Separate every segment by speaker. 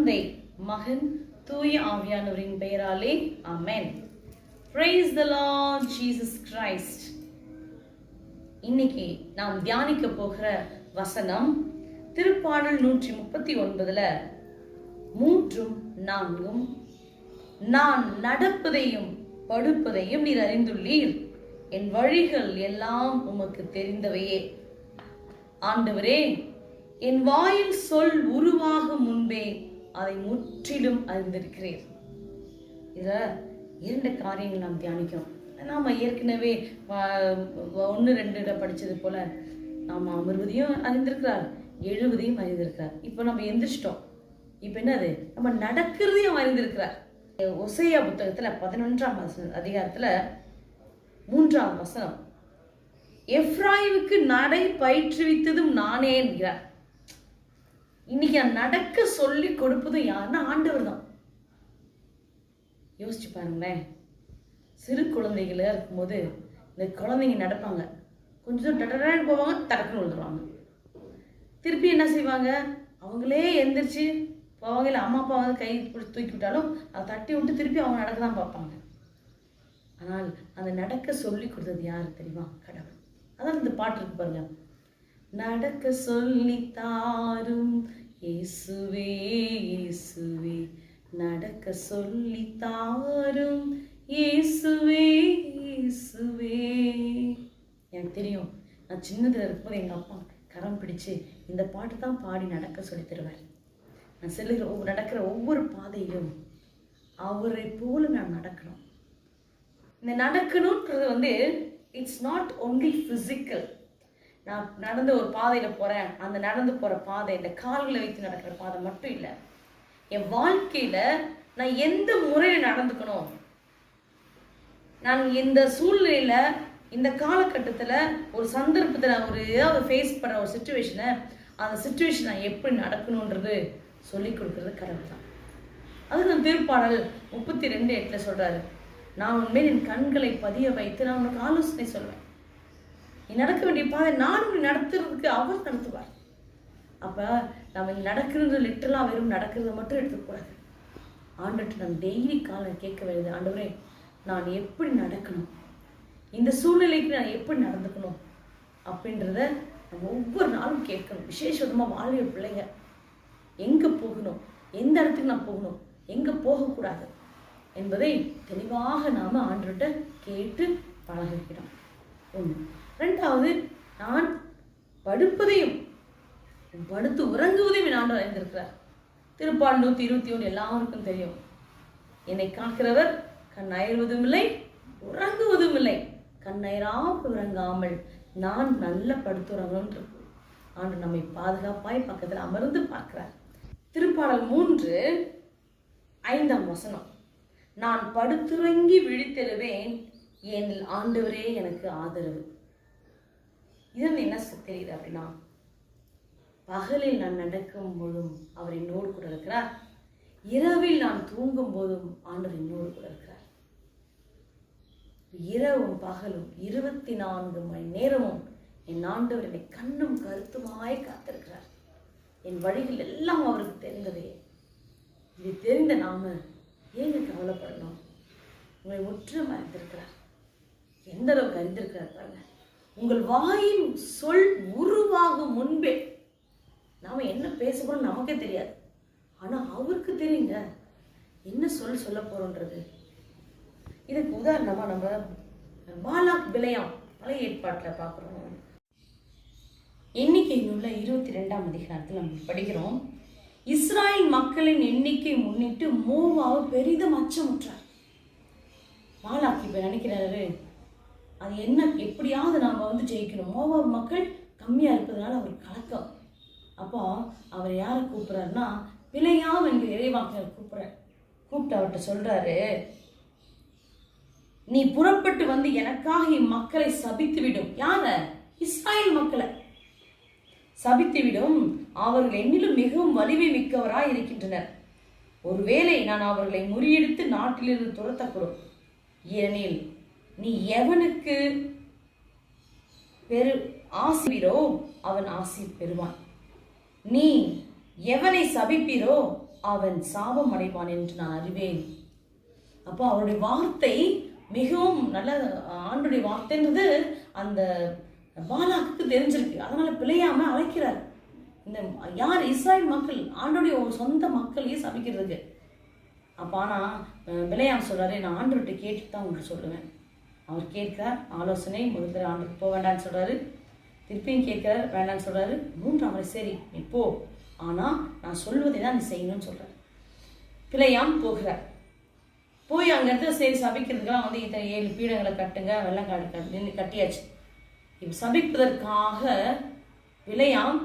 Speaker 1: தந்தை, மகன், தூய ஆவியானவரின் பெயராலே ஆமென். Praise the Lord Jesus Christ. இன்னைக்கு நாம் தியானிக்க போகிற வசனம் திருப்பாடல் 139ல 3, 4. நான் நடப்பதையும் படுப்பதையும் நீர் அறிந்துள்ளீர், என் வழிகள் எல்லாம் உமக்கு தெரிந்தவையே. ஆண்டவரே, என் வாயில் சொல் உருவாகும் முன்பே அதை முற்றிலும் அறிந்திருக்கிறீர். இதுல 2 காரியங்கள் நாம் தியானிக்கிறோம். நாம ஏற்கனவே 1-2 படிச்சது போல நாம அமர்வதையும் அறிந்திருக்கிறார், எழுவதையும் அறிந்திருக்கிறார். இப்போ நம்ம எந்திரிச்சிட்டோம். இப்போ என்னது, நம்ம நடக்கிறதையும் அறிந்திருக்கிறார். ஓசையா புத்தகத்துல 11ஆம் அதிகாரத்துல 3ஆம் வசனம், எப்ராயிமுக்கு நடை பயிற்றுவித்ததும் நானே என்கிறார். இன்னைக்கு நடக்க சொல்லி கொடுப்பதும் யாருன்னா ஆண்டவர் தான். யோசிச்சு பாருங்களேன். சிறு குழந்தைகள இருக்கும்போது இந்த குழந்தைங்க நடப்பாங்க, கொஞ்சம் டடடான்னு போவாங்க, டக்குன்னு விழுந்துருவாங்க. திருப்பி என்ன செய்வாங்க, அவங்களே எந்திரிச்சு போவாங்க. இல்லை அம்மா அப்பா வந்து கை பிடிச்சி தூக்கி விட்டாலும் அதை தட்டி விட்டு திருப்பி அவங்க நடக்க தான் பார்ப்பாங்க. ஆனால் அந்த நடக்க சொல்லி கொடுத்தது யாரு தெரியுமா? கடவுள். அதான் இந்த பாட்டு இருக்கு பாருங்க, நடக்க சொல்லி தாரும் இயேசுவே இயேசுவே, நடக்க சொல்லி தாரும் இயேசுவே இயேசுவே. எனக்கு தெரியும், நான் சின்னதுல இருக்கும்போது எங்க அப்பா கரம் பிடிச்சு இந்த பாட்டு தான் பாடி நடக்க சொல்லி தருவார். நான் நடக்கிற ஒவ்வொரு பாதையிலும் அவரை போல நான் நடக்கணும். இந்த நடக்கணும்ன்றது வந்து இட்ஸ் நாட் ஒன்லி பிசிக்கல். நான் நடந்து ஒரு பாதையில போறேன், அந்த நடந்து போற பாதை இந்த கால்களை வைத்து நடக்கிற பாதை மட்டும் இல்லை. என் வாழ்க்கையில நான் எந்த முறையில நடந்துக்கணும், நான் இந்த சூழ்நிலையில இந்த காலகட்டத்துல ஒரு சந்தர்ப்பத்தை நான் ஏதாவது ஃபேஸ் பண்ண ஒரு சுச்சுவேஷனை, அந்த சுச்சுவேஷன் நான் எப்படி நடக்கணும்ன்றது சொல்லி கொடுக்கறது கடவுள் தான். அது நான் திருப்பாடல் 32:8 சொல்றாரு, நான் உண்மையில் என் கண்களை பதிய வைத்து நான் உனக்கு ஆலோசனை சொல்வேன். நீ நடக்க வேண்டிய பாதை நான் உன்னை நடத்துறதுக்கு அவர் நடத்துவார். அப்ப நம்ம நடக்கிறது லிட்டரலா வெறும் நடக்கிறத மட்டும் எடுத்துக்கூடாது. ஆண்டவர்கிட்ட நம்ம டெய்லி காலம் கேட்க வேண்டியது, ஆண்டவரே நான் எப்படி நடக்கணும், இந்த சூழ்நிலைக்கு நான் எப்படி நடந்துக்கணும் அப்படின்றத நம்ம ஒவ்வொரு நாளும் கேட்கணும். விசேஷமா வாழ்விய பிள்ளைங்க எங்க போகணும், எந்த இடத்துக்கு நான் போகணும், எங்க போகக்கூடாது என்பதை தெளிவாக நாம ஆண்டவர்கிட்ட கேட்டு பழகிக்கிறோம். 1. 2வது, நான் படுப்பதையும் படுத்து உறங்குவதையும் என் ஆண்டவர் அறிந்திருக்கிறார். திருப்பாடல் 121 எல்லாருக்கும் தெரியும், என்னை காக்கிறவர் கண் அயர்வதும் இல்லை உறங்குவதும் இல்லை, கண்ணயராக உறங்காமல் நான் நல்ல படுத்துறவங்க. ஆண்டு நம்மை பாதுகாப்பாய் பக்கத்தில் அமர்ந்து பார்க்கிறார். திருப்பாடல் 3:5 வசனம், நான் படுத்துறங்கி விழித்தெழுவேன், என் ஆண்டவரே எனக்கு ஆதரவு. இது என்ன தெரியுது அப்படின்னா, பகலில் நான் நடக்கும் போதும் அவர் என்னோடு கூட இருக்கிறார், இரவில் நான் தூங்கும் போதும் ஆண்டவர் என்னோடு கூட இருக்கிறார். இரவும் பகலும் 24 மணி நேரமும் என் ஆண்டவர் என்னை கண்ணும் கருத்துமாய் காத்திருக்கிறார். என் வழிகள் எல்லாம் அவருக்கு தெரிந்ததே. இது தெரிந்த நாம ஏங்க கவலைப்படணும்? உங்களை முற்றிலும் அறிந்திருக்கிறார். எந்த அளவுக்கு அறிந்திருக்கிறார் பாருங்க. உங்கள் வாயின் சொல் உருவாகும் முன்பே, நாம என்ன பேச போறோம் நமக்கே தெரியாது, ஆனா அவருக்கு தெரியுங்க என்ன சொல்ல போறோன்றது. இதுக்கு உதாரணமா நம்ம பாலாக் பிலேயாம் பழைய ஏற்பாட்டுல பார்க்கிறோம். எண்ணிக்கை நூல்ல 22ஆம் அதிகாரத்தில் நம்ம படிக்கிறோம், இஸ்ராயல் மக்களின் எண்ணிக்கை முன்னிட்டு மோவாவு பெரிதும் அச்சமுற்றார். பாலாக் இப்ப நினைக்கிறாரு, அது என்ன, எப்படியாவது நாம ஜெயிக்கணும். மோவாப் மக்கள் கம்மியா இருப்பதனால அவர் கலக்கம். அப்போ அவர் யாரை கூப்பிடுறாருன்னா, பிலேயாம் என்கிற இறைவாக்கினர் கூப்பிட்டு அவர்கிட்ட சொல்றாரு, நீ புறப்பட்டு வந்து எனக்காக இம்மக்களை சபித்து விடும். யார? இஸ்ராயல் மக்களை சபித்து விடும். அவர்கள் என்னிலும் மிகவும் வலிமை மிக்கவராய் இருக்கின்றனர். ஒருவேளை நான் அவர்களை முறியடித்து நாட்டிலிருந்து துரத்தப்படும். ஏனெனில் நீ எவனுக்கு ஆசிரோ அவன் ஆசி பெறுவான், நீ எவனை சபிப்பீரோ அவன் சாபம் அடைவான் என்று நான் அறிவேன். அப்போ அவருடைய வார்த்தை மிகவும் நல்ல, ஆண்டுடைய வார்த்தைன்றது அந்த பாலாக்கு தெரிஞ்சிருக்கு. அதனால பிழையாம அழைக்கிறார். இந்த யார்? இஸ்ராயல் மக்கள், ஆண்டுடைய ஒரு சொந்த மக்களையே சபிக்கிறதுக்கு. அப்போ ஆனால் பிழையாம் சொல்றாரு, நான் ஆண்டவர்கிட்ட கேட்டுட்டு தான் உங்களுக்கு சொல்லுவேன். அவர் கேட்கிறார், ஆலோசனை முதல்ல ஆண்டுக்கு போக வேண்டான்னு சொல்றாரு. திருப்பியும் கேட்கிறார், வேண்டான்னு சொல்றாரு. மூன்றாம் முறை சரி நீ போ, ஆனால் நான் சொல்வதை தான் நீ செய்யணும்னு சொல்றாரு. பிழையாம் போகிறார். போய் அங்கே இடத்துல சரி சபிக்கிறதுக்கெல்லாம் வந்து இத்தனை 7 பீடங்களை கட்டுங்க, வெள்ளம் கட்டியாச்சு. இப்போ சபிப்பதற்காக பிழையாம்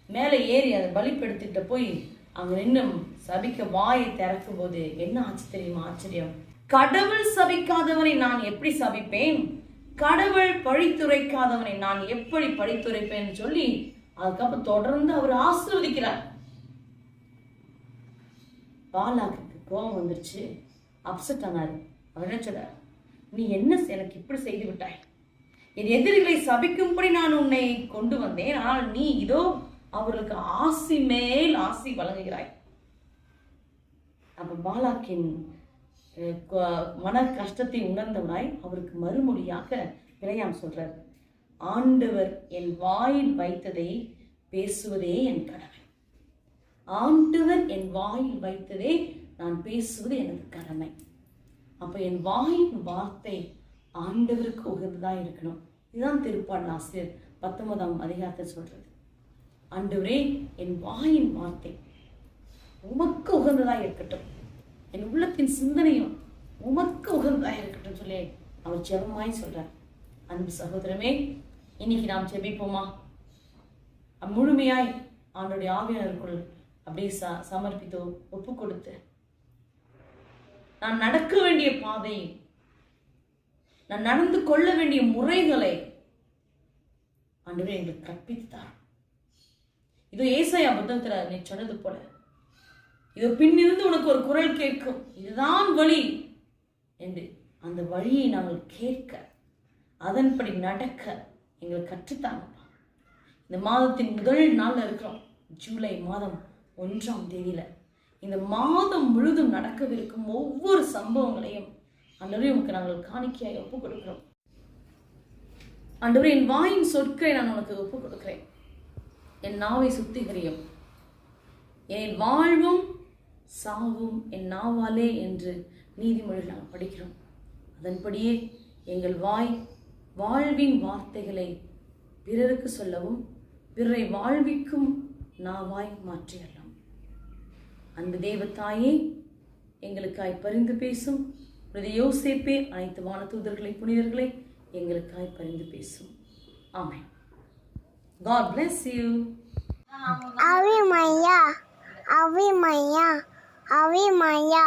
Speaker 1: மேலே ஏறி அதை பலிப்படுத்திட்டு போய் அங்கே நின்று சபிக்க வாயை திறக்கும் போது என்ன ஆச்சு தெரியுமா? ஆச்சரியம். கடவுள் சபிக்காதவனை நான் எப்படி சபிப்பேன், கடவுள் பழித்துரைக்காதவனை நான் எப்படி பழித்துரைப்பேன்னு சொல்லி அதுக்கப்புறம் தொடர்ந்து அவர் ஆசீர்வதிக்கிறார். பாலாக்கு கோபம் வந்துருச்சு, அப்செட் ஆனாரு. அவர் என்ன சொல்றார்? நீ என்ன எனக்கு இப்படி செய்து விட்டாய், என் எதிரிகளை சபிக்கும்படி நான் உன்னை கொண்டு வந்தேன், ஆனால் நீ இதோ அவர்களுக்கு ஆசி மேல் ஆசி வழங்குகிறாய். அப்ப பாலாக்கின் மன கஷ்டத்தை உணர்ந்தவராய் அவருக்கு மறுமொழியாக பிழையாம் சொல்றார், ஆண்டவர் என் வாயில் வைத்ததை பேசுவதே என் கடமை. ஆண்டவர் என் வாயில் வைத்ததே நான் பேசுவது எனது கடமை. அப்ப என் வாயின் வார்த்தை ஆண்டவருக்கு உகந்ததா இருக்கணும். இதுதான் திருப்பாடல் ஆசிரியர் 19ஆம் அதிகாரத்தை சொல்றது. ஆண்டவரே என் வாயின் வார்த்தை உமக்கு உகந்ததா இருக்கட்டும், என் உள்ளத்தின் சிந்தனையும் உமக்கு உகந்ததா இருக்கட்டும் சொல்லி அவர் ஜெபமாய் சொல்றார். அன்பு சகோதரமே, இன்னைக்கு நாம் ஜெபிப்போமா? முழுமையாய் ஆண்டோடைய ஆவியானருக்குள் அப்படியே சமர்ப்பித்தோ ஒப்பு கொடுத்து, நான் நடக்க வேண்டிய பாதை, நான் நடந்து கொள்ள வேண்டிய முறைகளை ஆண்டவரே எங்களுக்கு கற்பித்தார். இதோ ஏசாயா புத்தகத்துல நீ சொன்னது போல, இதோ பின்னிருந்து உனக்கு ஒரு குரல் கேட்கும், இதுதான் வழி என்று அந்த வழியை நாங்கள் கேட்க, அதன்படி நடக்க எங்களுக்கு கற்றுத்தாங்கப்பா. இந்த மாதத்தின் முதல் நாள்ல இருக்கிறோம், ஜூலை மாதம் 1ஆம் தேதியில. இந்த மாதம் முழுதும் நடக்கவிருக்கும் ஒவ்வொரு சம்பவங்களையும் ஆண்டவரே உனக்கு நாங்கள் காணிக்கையாய் ஒப்பு கொடுக்கிறோம். ஆண்டவரே என் வாயின் சொற்களை நான் உனக்கு ஒப்பு கொடுக்கிறேன். என் நாவை சுத்திகரியும், என் வாழ்வும் சாவும் என் நாவாலே என்று நீதிமொழிகள் நாங்கள் படிக்கிறோம். அதன்படியே எங்கள் வாழ்வின் வார்த்தைகளை பிறருக்கு சொல்லவும் பிறரை வாழ்விக்கும் நாவாய் மாற்றியல்லாம். அன்பு தேவத்தாயே, எங்களுக்காய் பரிந்து பேசும் யோசேப்பே, அனைத்து வானதூதர்களை புனிதர்களை எங்களுக்காய் பரிந்து பேசும். ஆமென். God bless you.
Speaker 2: Ave Maria, Ave Maria, Ave Maria.